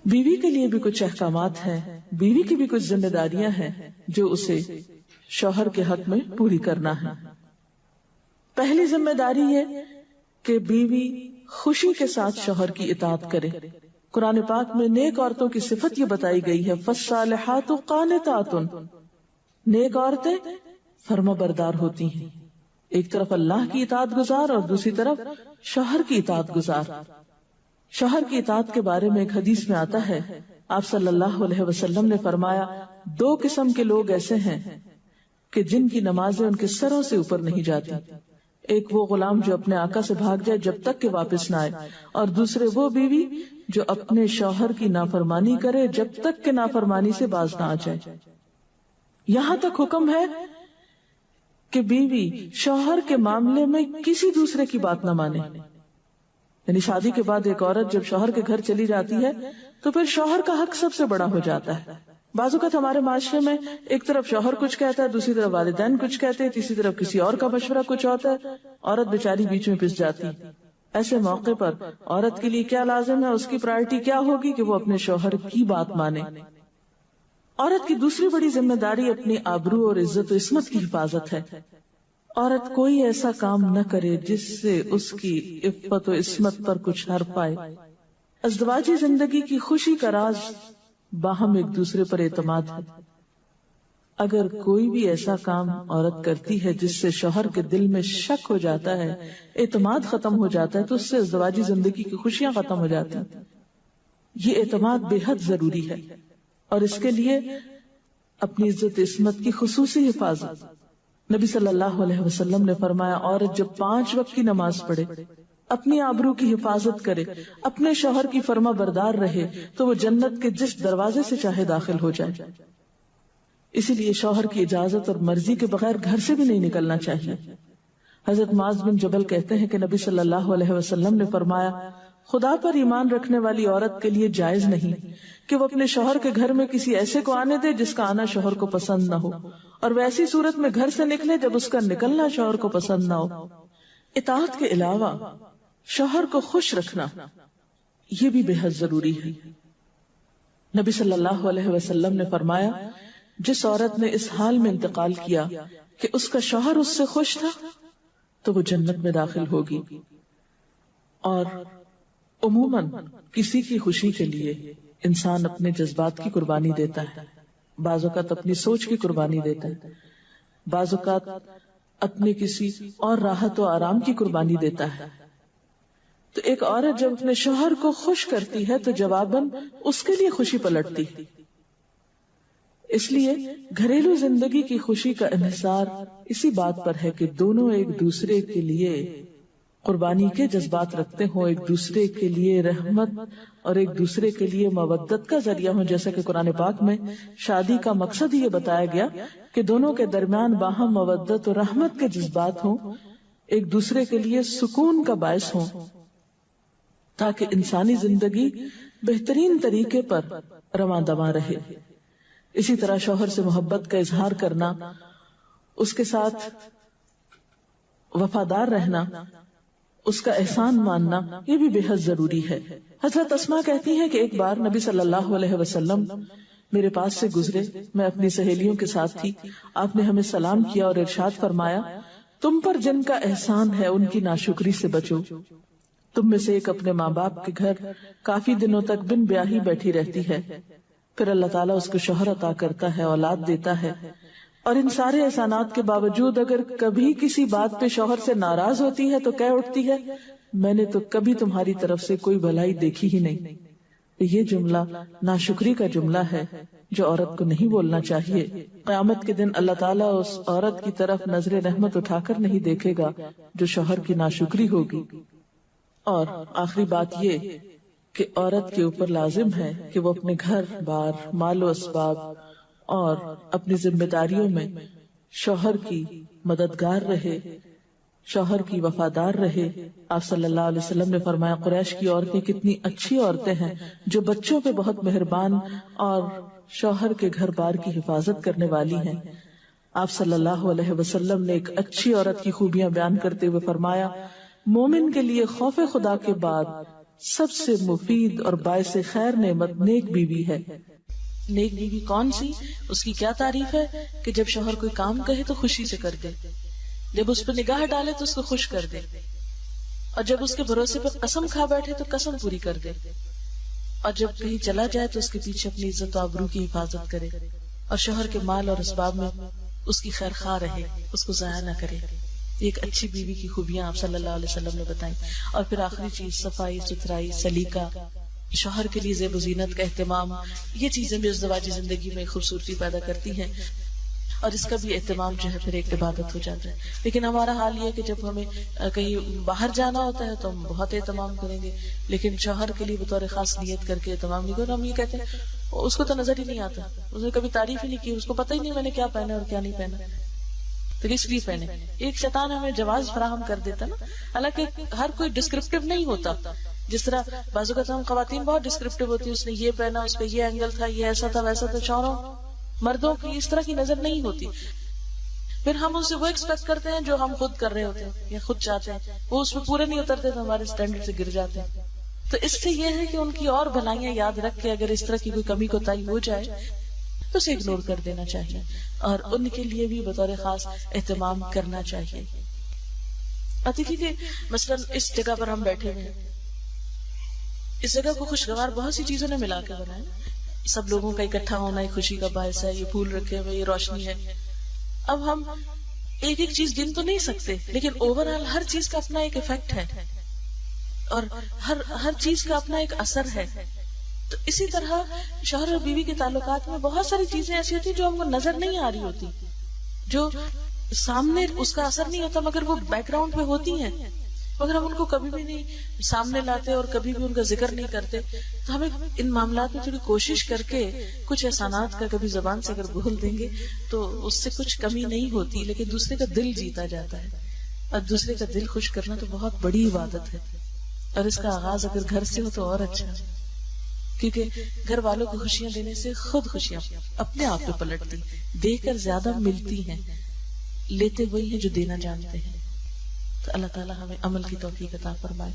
بیوی کے لیے بھی کچھ احکامات ہیں، بیوی کی بھی کچھ ذمہ داریاں ہیں جو اسے شوہر کے حق میں پوری کرنا ہے۔ پہلی ذمہ داری یہ کہ بیوی خوشی کے ساتھ شوہر کی اطاعت کرے۔ قرآن پاک میں نیک عورتوں کی صفت یہ بتائی گئی ہے، فالصالحات قانتات، نیک عورتیں فرما بردار ہوتی ہیں، ایک طرف اللہ کی اطاعت گزار اور دوسری طرف شوہر کی اطاعت گزار۔ شوہر کی اطاعت کے بارے میں ایک حدیث میں آتا ہے، آپ صلی اللہ علیہ وسلم نے فرمایا، دو قسم کے لوگ ایسے ہیں کہ جن کی نمازیں ان کے سروں سے اوپر نہیں جاتی، ایک وہ غلام جو اپنے آقا سے بھاگ جائے جب تک کہ واپس نہ آئے، اور دوسرے وہ بیوی جو اپنے شوہر کی نافرمانی کرے جب تک کہ نافرمانی سے باز نہ آ جائے۔ یہاں تک حکم ہے کہ بیوی شوہر کے معاملے میں کسی دوسرے کی بات نہ مانے، یعنی شادی کے بعد ایک عورت جب شوہر کے گھر چلی جاتی ہے تو پھر شوہر کا حق سب سے بڑا ہو جاتا ہے۔ بعض اوقات ہمارے معاشرے میں ایک طرف شوہر کچھ کہتا ہے، دوسری طرف والدین کچھ کہتے ہیں، تیسری طرف کسی اور کا مشورہ کچھ ہوتا ہے، عورت بیچاری بیچ میں پس جاتی۔ ایسے موقع پر عورت کے لیے کیا لازم ہے، اس کی پرائرٹی کیا ہوگی کہ وہ اپنے شوہر کی بات مانے۔ عورت کی دوسری بڑی ذمہ داری اپنی آبرو اور عزت و عصمت کی حفاظت ہے۔ عورت کوئی ایسا کام نہ کرے جس سے اس کی عفت و عصمت پر کچھ حرف آئے۔ ازدواجی زندگی کی خوشی کا راز باہم ایک دوسرے پر اعتماد ہے۔ اگر کوئی بھی ایسا کام عورت کرتی ہے جس سے شوہر کے دل میں شک ہو جاتا ہے، اعتماد ختم ہو جاتا ہے، تو اس سے ازدواجی زندگی کی خوشیاں ختم ہو جاتی ہیں۔ یہ اعتماد بے حد ضروری ہے، اور اس کے لیے اپنی عزت عصمت کی خصوصی حفاظت۔ نبی صلی اللہ علیہ وسلم نے فرمایا، عورت جب 5 وقت کی نماز پڑھے، اپنی آبرو کی حفاظت کرے، اپنے شوہر کی فرما بردار رہے، تو وہ جنت کے جس دروازے سے چاہے داخل ہو جائے۔ اسی لیے شوہر کی اجازت اور مرضی کے بغیر گھر سے بھی نہیں نکلنا چاہیے۔ حضرت معاذ بن جبل کہتے ہیں کہ نبی صلی اللہ علیہ وسلم نے فرمایا، خدا پر ایمان رکھنے والی عورت کے لیے جائز نہیں کہ وہ اپنے شوہر کے گھر میں کسی ایسے کو آنے دے جس کا آنا شوہر کو پسند نہ ہو، اور ویسی صورت میں گھر سے نکلے جب اس کا نکلنا شوہر کو پسند نہ ہو۔ اطاعت کے علاوہ شوہر کو خوش رکھنا یہ بھی بے حد ضروری ہے۔ نبی صلی اللہ علیہ وسلم نے فرمایا، جس عورت نے اس حال میں انتقال کیا کہ اس کا شوہر اس سے خوش تھا تو وہ جنت میں داخل ہوگی۔ اور عموماً کسی کی خوشی کے لیے انسان اپنے جذبات کی قربانی دیتا ہے، بعض اوقات اپنی سوچ کی قربانی دیتا ہے، بعض اوقات اپنے کسی اور راحت و آرام کی قربانی دیتا ہے۔ تو ایک عورت جب اپنے شوہر کو خوش کرتی ہے تو جواباً اس کے لیے خوشی پلٹتی۔ اس لیے گھریلو زندگی کی خوشی کا انحصار اسی بات پر ہے کہ دونوں ایک دوسرے کے لیے قربانی کے جذبات رکھتے ہوں، ایک دوسرے کے لیے رحمت اور ایک دوسرے کے لیے مودت کا ذریعہ ہوں، جیسا کہ قرآن پاک میں شادی کا مقصد یہ بتایا گیا کہ دونوں کے درمیان باہم مودت اور رحمت کے جذبات ہوں، ایک دوسرے کے لیے سکون کا باعث ہوں، تاکہ انسانی زندگی بہترین طریقے پر رواں دواں رہے۔ اسی طرح شوہر سے محبت کا اظہار کرنا، اس کے ساتھ وفادار رہنا، اس کا احسان ماننا، یہ بھی بے حد ضروری ہے۔ حضرت اسماء کہتی ہیں کہ ایک بار نبی صلی اللہ علیہ وسلم میرے پاس سے گزرے، میں اپنی سہیلیوں کے ساتھ تھی، آپ نے ہمیں سلام کیا اور ارشاد فرمایا، تم پر جن کا احسان ہے ان کی ناشکری سے بچو۔ تم میں سے ایک اپنے ماں باپ کے گھر کافی دنوں تک بن بیاہی بیٹھی رہتی ہے، پھر اللہ تعالیٰ اس کو شوہر عطا کرتا ہے، اولاد دیتا ہے، اور ان سارے احسانات کے باوجود اگر کبھی کسی بات پہ شوہر سے ناراض ہوتی ہے تو کہہ اٹھتی ہے، میں نے تو کبھی تمہاری طرف سے کوئی بھلائی دیکھی ہی نہیں۔ یہ جملہ ناشکری کا جملہ ہے جو عورت کو نہیں بولنا چاہیے۔ قیامت کے دن اللہ تعالیٰ اس عورت کی طرف نظر رحمت اٹھا کر نہیں دیکھے گا جو شوہر کی ناشکری ہوگی۔ اور آخری بات یہ کہ عورت کے اوپر لازم ہے کہ وہ اپنے گھر بار، مال و اسباب اور اپنی ذمہ داریوں میں شوہر کی مددگار رہے، شوہر کی وفادار رہے۔ آپ صلی اللہ علیہ وسلم نے فرمایا، قریش کی عورتیں کتنی اچھی عورتیں ہیں جو بچوں پہ بہت مہربان اور شوہر کے گھر بار کی حفاظت کرنے والی ہیں۔ آپ صلی اللہ علیہ وسلم نے ایک اچھی عورت کی خوبیاں بیان کرتے ہوئے فرمایا، مومن کے لیے خوف خدا کے بعد سب سے مفید اور باعث خیر نعمت نیک بیوی ہے۔ نیک بیوی کون سی؟ اس کی کیا تعریف ہے کہ جب شوہر کوئی کام کہے تو خوشی سے کر دے، جب اس پہ نگاہ ڈالے تو اس کو خوش کر دے، اور جب اس کے بھروسے پر قسم کھا بیٹھے تو قسم پوری کر دے، اور جب کہیں چلا جائے تو اس کے پیچھے اپنی عزت و آبرو کی حفاظت کرے، اور شوہر کے مال اور اسباب میں اس کی خیر خواہ رہے، اس کو ضائع نہ کرے۔ یہ ایک اچھی بیوی کی خوبیاں آپ صلی اللہ علیہ وسلم نے بتائیں۔ اور پھر آخری چیز صفائی ستھرائی، سلیقہ، شوہر کے لیے زیب و زینت کا اہتمام، یہ چیزیں بھی ازدواجی زندگی میں خوبصورتی پیدا کرتی ہیں، اور اس کا بھی اہتمام جو ہے پھر ایک عبادت ہو جاتا ہے۔ لیکن ہمارا حال یہ ہے کہ جب ہمیں کہیں باہر جانا ہوتا ہے تو ہم بہت اہتمام کریں گے، لیکن شوہر کے لیے بطور خاص نیت کر کے اہتمام نہیں کریں۔ ہم یہ کہتے ہیں اس کو تو نظر ہی نہیں آتا، اس نے کبھی تعریف ہی نہیں کی، اس کو پتہ ہی نہیں میں نے کیا پہنا اور کیا نہیں پہنا، تو کس لیے پہنے؟ ایک شیطان ہمیں جواز فراہم کر دیتا نا۔ حالانکہ ہر کوئی ڈسکرپٹیو نہیں ہوتا، جس طرح بعض اوقات ہم خواتین بہت ڈسکرپٹیو ہوتی ہے، اس نے یہ پہنا، اس کا یہ اینگل تھا، یہ ایسا تھا ویسا تھا۔ شوہروں مردوں کی اس طرح کی نظر نہیں ہوتی، پھر ہم ان سے وہ ایکسپیکٹ کرتے ہیں جو ہم خود کر رہے ہوتے ہیں یا خود چاہتے ہیں، وہ اس میں پورے نہیں اترتے تو ہمارے اسٹینڈرڈ سے گر جاتے ہیں۔ تو اس سے یہ ہے کہ ان کی اور بھلائیاں یاد رکھ کے اگر اس طرح کی کوئی کمی کوتاہی ہو جائے تو اسے اگنور کر دینا چاہیے، اور ان کے لیے بھی بطور خاص اہتمام کرنا چاہیے۔ اب دیکھیے کہ مثلا اس جگہ پر ہم بیٹھے ہوئے ہیں، اس جگہ کو خوشگوار بہت سی چیزوں نے ملا کے بنایا، سب لوگوں کا اکٹھا ہونا ایک خوشی کا باعث ہے، یہ پھول رکھے ہوئے، یہ روشنی ہے۔ اب ہم ایک ایک چیز گن تو نہیں سکتے، لیکن اوور آل ہر چیز کا اپنا ایک ایفیکٹ ہے، اور ہر چیز کا اپنا ایک اثر ہے۔ تو اسی طرح شوہر اور بیوی کے تعلقات میں بہت ساری چیزیں ایسی ہوتی جو ہم کو نظر نہیں آ رہی ہوتی، جو سامنے اس کا اثر نہیں ہوتا مگر وہ بیک گراؤنڈ میں ہوتی ہیں، مگر ہم ان کو کبھی بھی نہیں سامنے لاتے اور کبھی بھی ان کا ذکر نہیں کرتے۔ تو ہمیں ان معاملات میں تھوڑی کوشش کر کے کچھ احسانات کا کبھی زبان سے اگر بول دیں گے تو اس سے کچھ کمی نہیں ہوتی، لیکن دوسرے کا دل جیتا جاتا ہے، اور دوسرے کا دل خوش کرنا تو بہت بڑی عبادت ہے، اور اس کا آغاز اگر گھر سے ہو تو اور اچھا، کیونکہ گھر والوں کو خوشیاں دینے سے خود خوشیاں اپنے آپ پہ پلٹتی، دے کر زیادہ ملتی ہیں، لیتے وہی ہیں جو دینا جانتے ہیں۔ تو اللہ تعالیٰ ہمیں عمل کی توفیق عطا فرمائے۔